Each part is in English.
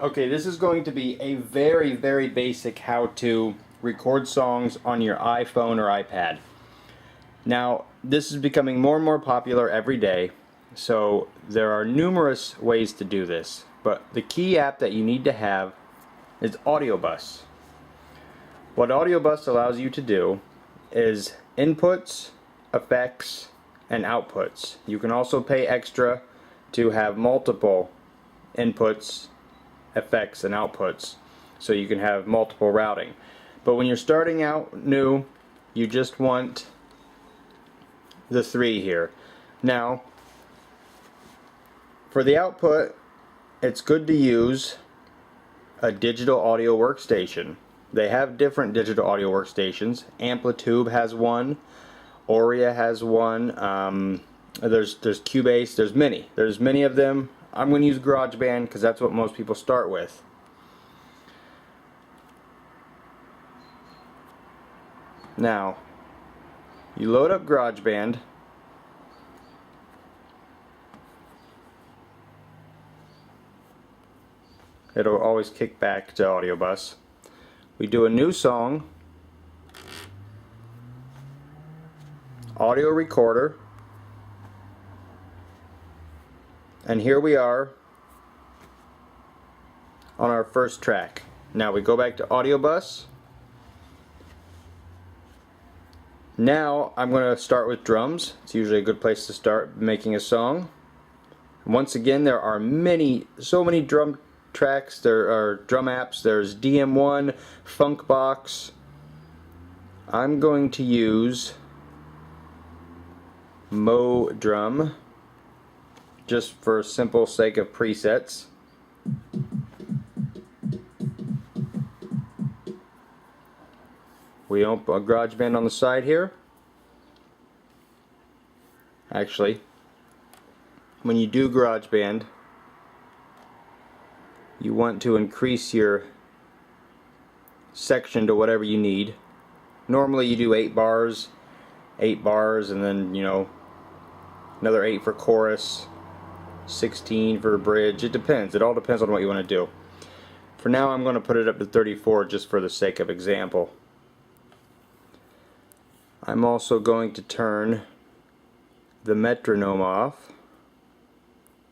Okay, this is going to be a very, very basic how to record songs on your iPhone or iPad. Now, this is becoming more and more popular every day, so there are numerous ways to do this, but the key app that you need to have is AudioBus. What AudioBus allows you to do is inputs, effects, and outputs. You can also pay extra to have multiple inputs, effects, and outputs, so you can have multiple routing. But when you're starting out new, you just want the three here. Now, for the output, it's good to use a digital audio workstation. They have different digital audio workstations. Amplitude has one, Auria has one, there's Cubase, there's many of them. I'm going to use GarageBand because that's what most people start with. Now, you load up GarageBand. It'll always kick back to AudioBus. We do a new song, audio recorder, and here we are on our first track. Now we go back to AudioBus. Now I'm going to start with drums. It's usually a good place to start making a song. Once again, there are so many drum tracks. There are drum apps. There's DM1, Funkbox. I'm going to use MoDrum just for simple sake of presets. We open a GarageBand on the side here. Actually, when you do GarageBand, you want to increase your section to whatever you need. Normally you do 8 bars, and then, another 8 for chorus, 16 for a bridge. It depends. It all depends on what you want to do. For now, I'm going to put it up to 34 just for the sake of example. I'm also going to turn the metronome off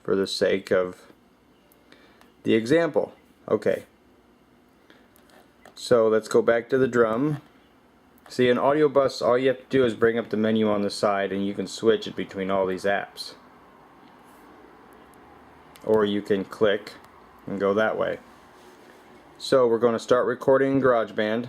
for the sake of the example. Okay. So let's go back to the drum. See, in AudioBus, all you have to do is bring up the menu on the side and you can switch it between all these apps. Or you can click and go that way. So we're going to start recording in GarageBand.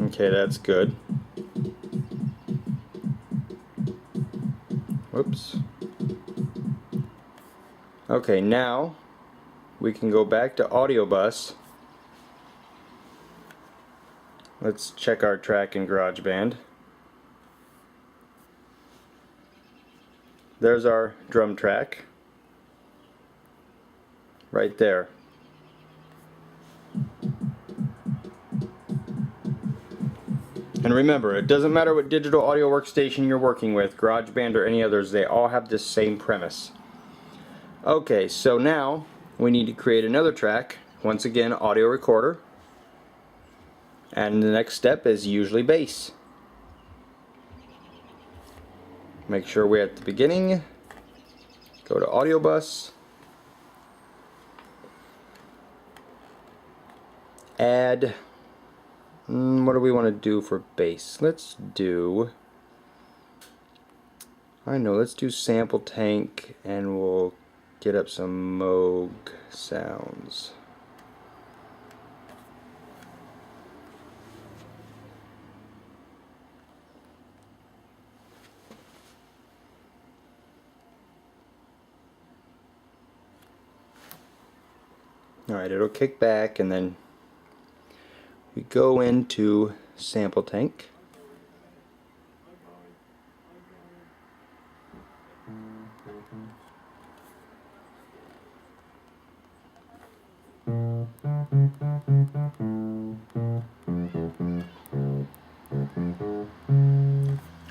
Okay, that's good. Whoops. Okay, now we can go back to AudioBus. Let's check our track in GarageBand. There's our drum track right there. And remember, it doesn't matter what digital audio workstation you're working with, GarageBand or any others, they all have this same premise. Okay, so now we need to create another track. Once again, audio recorder. And the next step is usually bass. Make sure we're at the beginning. Go to AudioBus. Add. What do we want to do for bass? Let's do sample tank, and we'll get up some Moog sounds. Alright, it'll kick back and then we go into sample tank.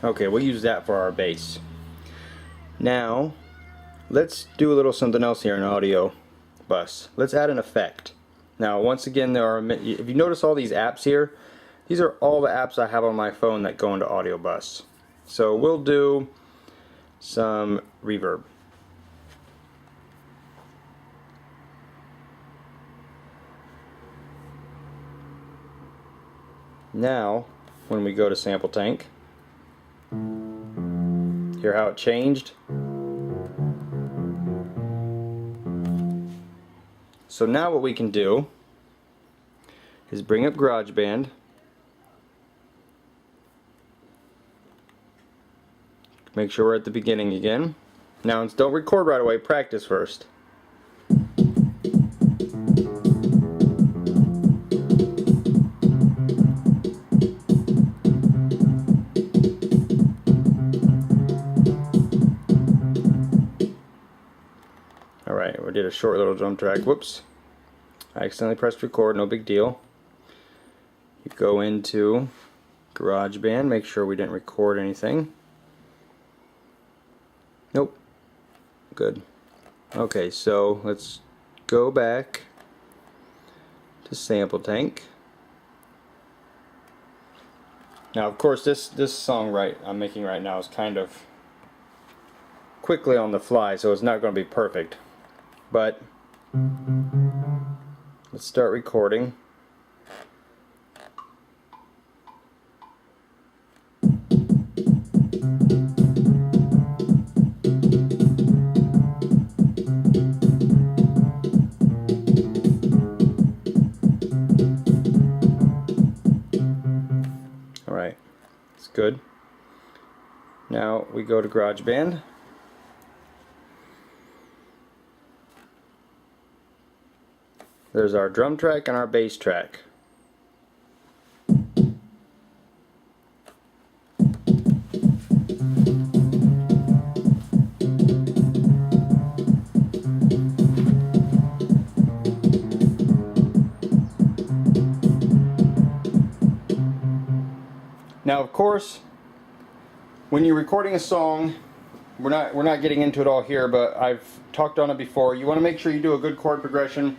Okay, we'll use that for our bass. Now, let's do a little something else here in Audio Bus. Let's add an effect. Now, once again, if you notice all these apps here, these are all the apps I have on my phone that go into Audio Bus. So we'll do some reverb. Now, when we go to Sample Tank, hear how it changed? So now what we can do is bring up GarageBand, make sure we're at the beginning again. Now don't record right away, practice first. Alright, we did a short little drum track. Whoops. I accidentally pressed record, no big deal. You go into GarageBand, make sure we didn't record anything. Nope. Good. Okay, so let's go back to Sample Tank. Now, of course, this song I'm making right now is kind of quickly on the fly, so it's not going to be perfect. But let's start recording. Alright, it's good. Now we go to GarageBand. There's our drum track and our bass track. Now, of course, when you're recording a song, we're not getting into it all here, but I've talked on it before. You want to make sure you do a good chord progression.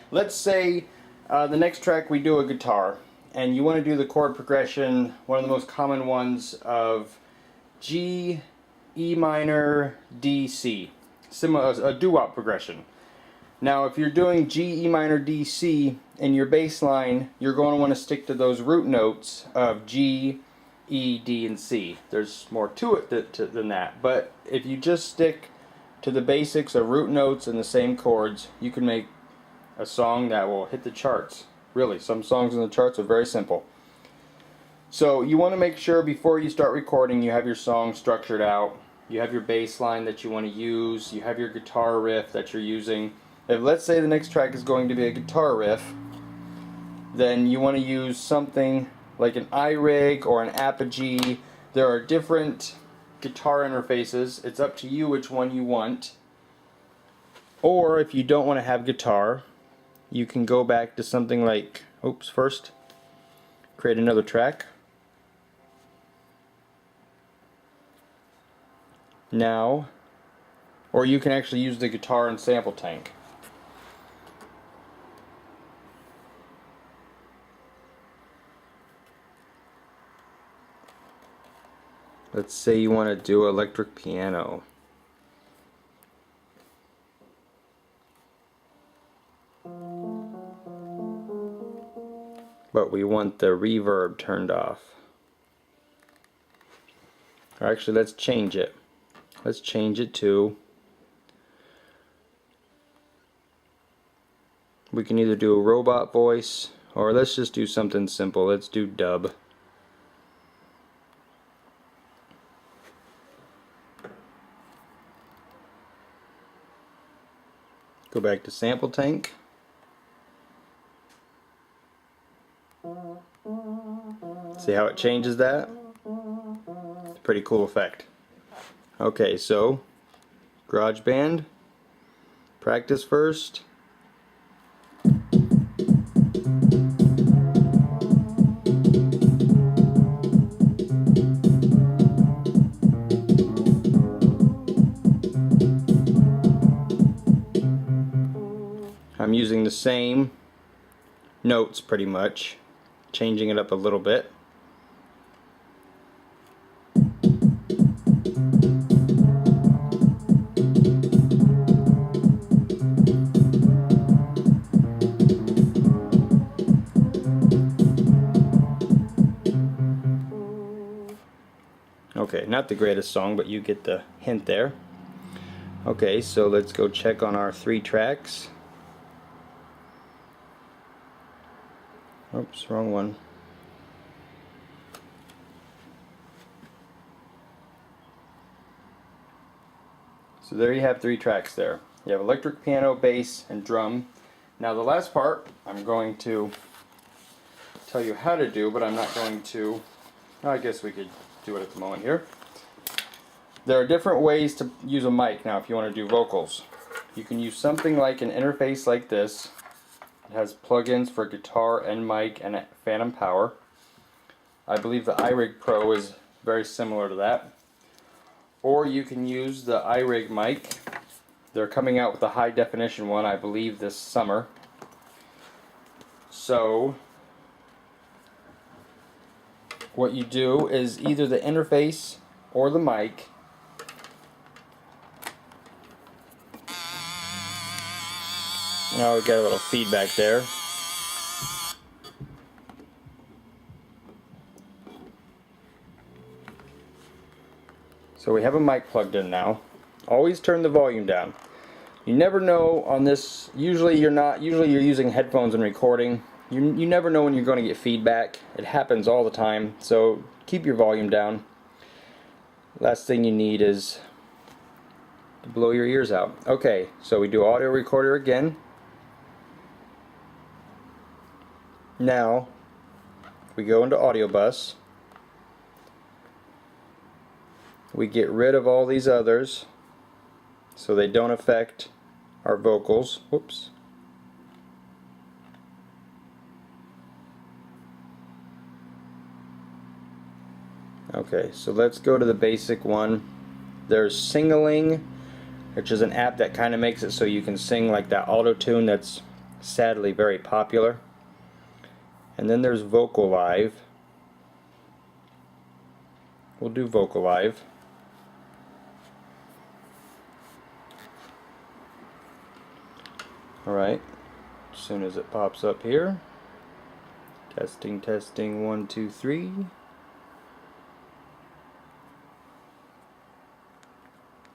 Let's say the next track we do a guitar, and you want to do the chord progression, one of the most common ones of G, E minor, D, C. Similar, a doo-wop progression. Now if you're doing G, E minor, D, C in your bass line, you're going to want to stick to those root notes of G, E, D, and C. There's more to it than that, but if you just stick to the basics of root notes and the same chords, you can make a song that will hit the charts. Really, some songs in the charts are very simple. So you want to make sure before you start recording you have your song structured out. You have your bass line that you want to use. You have your guitar riff that you're using. If let's say the next track is going to be a guitar riff, then you want to use something like an iRig or an Apogee. There are different guitar interfaces. It's up to you which one you want. Or if you don't want to have guitar, you can go back to something like, first, create another track. Now, or you can actually use the guitar and Sample Tank. Let's say you want to do electric piano. But we want the reverb turned off. Or actually, let's change it. Let's change it to, we can either do a robot voice, or let's just do something simple. Let's do dub. Go back to Sample Tank. See how it changes that? It's a pretty cool effect. Okay, so GarageBand, practice first. using the same notes pretty much, changing it up a little bit. Okay, not the greatest song, but you get the hint there. Okay, so let's go check on our 3 tracks. Oops, wrong one. So there you have 3 tracks there. You have electric piano, bass, and drum. Now the last part I'm going to tell you how to do, but I'm not going to, I guess we could do it at the moment here. There are different ways to use a mic now if you want to do vocals. You can use something like an interface like this. It has plugins for guitar and mic and phantom power. I believe the iRig Pro is very similar to that. Or you can use the iRig mic. They're coming out with a high definition one, I believe, this summer. So what you do is either the interface or the mic. Now we got a little feedback there. So we have a mic plugged in now. Always turn the volume down. You never know on this, usually you're using headphones and recording. You never know when you're going to get feedback. It happens all the time, so keep your volume down. Last thing you need is to blow your ears out. Okay, so we do audio recorder again. Now we go into audio bus. We get rid of all these others so they don't affect our vocals. Whoops. Okay, so let's go to the basic one. There's Singling, which is an app that kind of makes it so you can sing like that auto tune that's sadly very popular. And then there's Vocal Live. We'll do Vocal Live. Alright, as soon as it pops up here. Testing, testing, 1, 2, 3.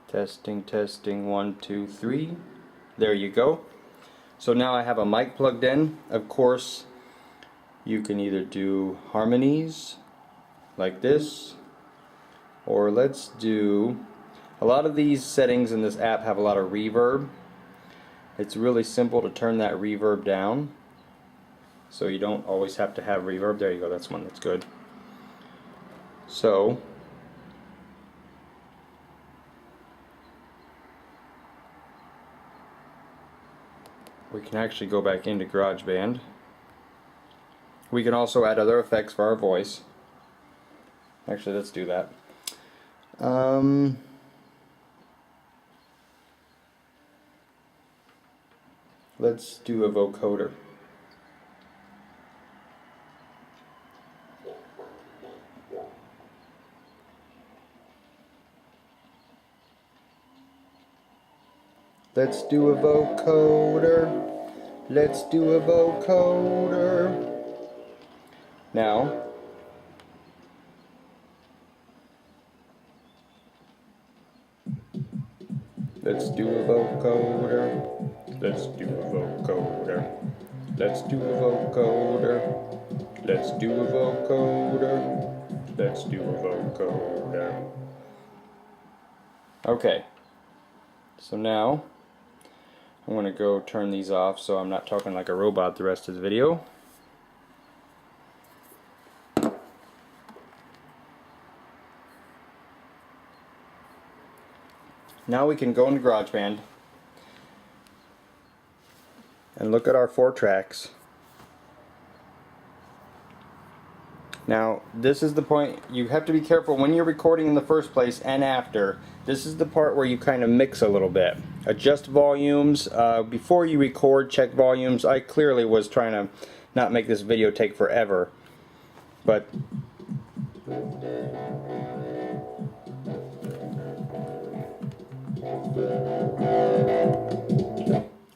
Testing, testing, 1, 2, 3. There you go. So now I have a mic plugged in. Of course, you can either do harmonies like this, or let's do, a lot of these settings in this app have a lot of reverb. It's really simple to turn that reverb down, so you don't always have to have reverb. There you go, that's one that's good. So we can actually go back into GarageBand. We can also add other effects for our voice. Actually, let's do that. Let's do a vocoder. Let's do a vocoder. Let's do a vocoder. Now, let's do a vocoder. Let's do a vocoder. Let's do a vocoder. Let's do a vocoder. Let's do a vocoder. Okay. So now I'm going to go turn these off so I'm not talking like a robot the rest of the video. Now we can go into GarageBand and look at our 4 tracks. Now, this is the point, you have to be careful when you're recording in the first place and after. This is the part where you kind of mix a little bit. Adjust volumes. Before you record, check volumes. I clearly was trying to not make this video take forever. But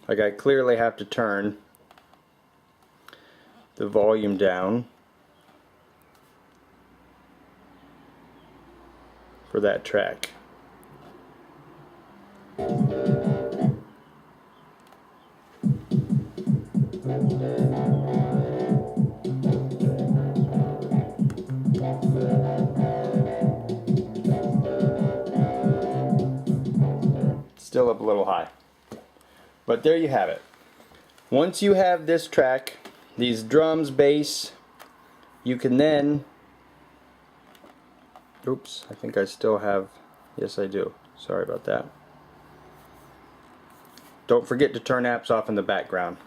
like, I clearly have to turn the volume down for that track. Still up a little high. But there you have it. Once you have this track, these drums, bass, you can then, oops, I think I still have, yes I do, sorry about that. Don't forget to turn apps off in the background.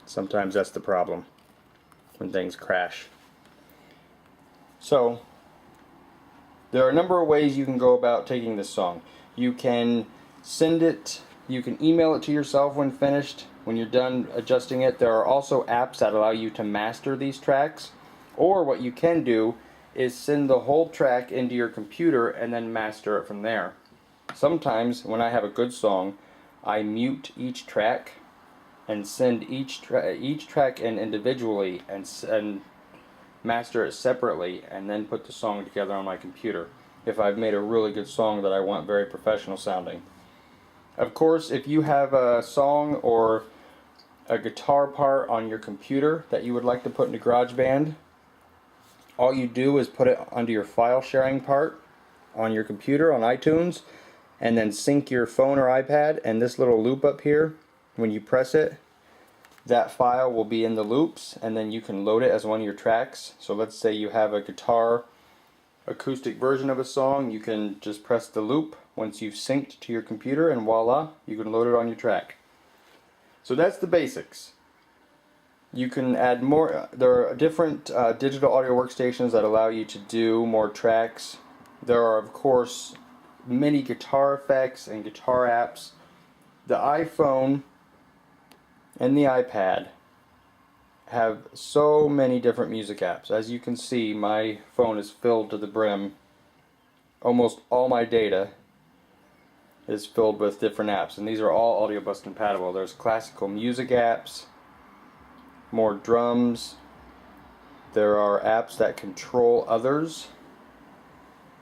Sometimes that's the problem when things crash. So, there are a number of ways you can go about taking this song. You can send it, you can email it to yourself when finished, when you're done adjusting it. There are also apps that allow you to master these tracks. Or what you can do is send the whole track into your computer and then master it from there. Sometimes when I have a good song, I mute each track and send each track in individually and master it separately, and then put the song together on my computer if I've made a really good song that I want very professional sounding. Of course, if you have a song or a guitar part on your computer that you would like to put into GarageBand, all you do is put it under your file sharing part on your computer on iTunes, and then sync your phone or iPad, and this little loop up here, when you press it, that file will be in the loops, and then you can load it as one of your tracks. So let's say you have a guitar acoustic version of a song, you can just press the loop once you've synced to your computer, and voila, you can load it on your track. So that's the basics. You can add more. There are different digital audio workstations that allow you to do more tracks. There are, of course, many guitar effects and guitar apps. The iPhone and the iPad have so many different music apps. As you can see, my phone is filled to the brim. Almost all my data is filled with different apps, and these are all Audio Bus compatible. There's classical music apps, more drums. There are apps that control others.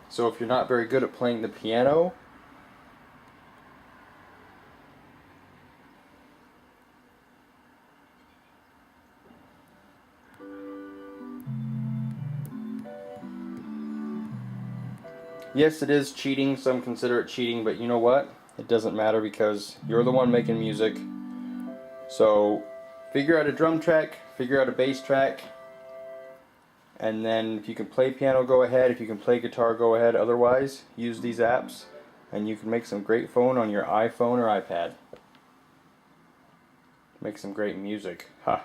So if you're not very good at playing the piano, yes, it is cheating. Some consider it cheating, but you know what? It doesn't matter because you're the one making music. So figure out a drum track, figure out a bass track, and then if you can play piano, go ahead. If you can play guitar, go ahead. Otherwise, use these apps, and you can make some great phone on your iPhone or iPad. Make some great music. Ha!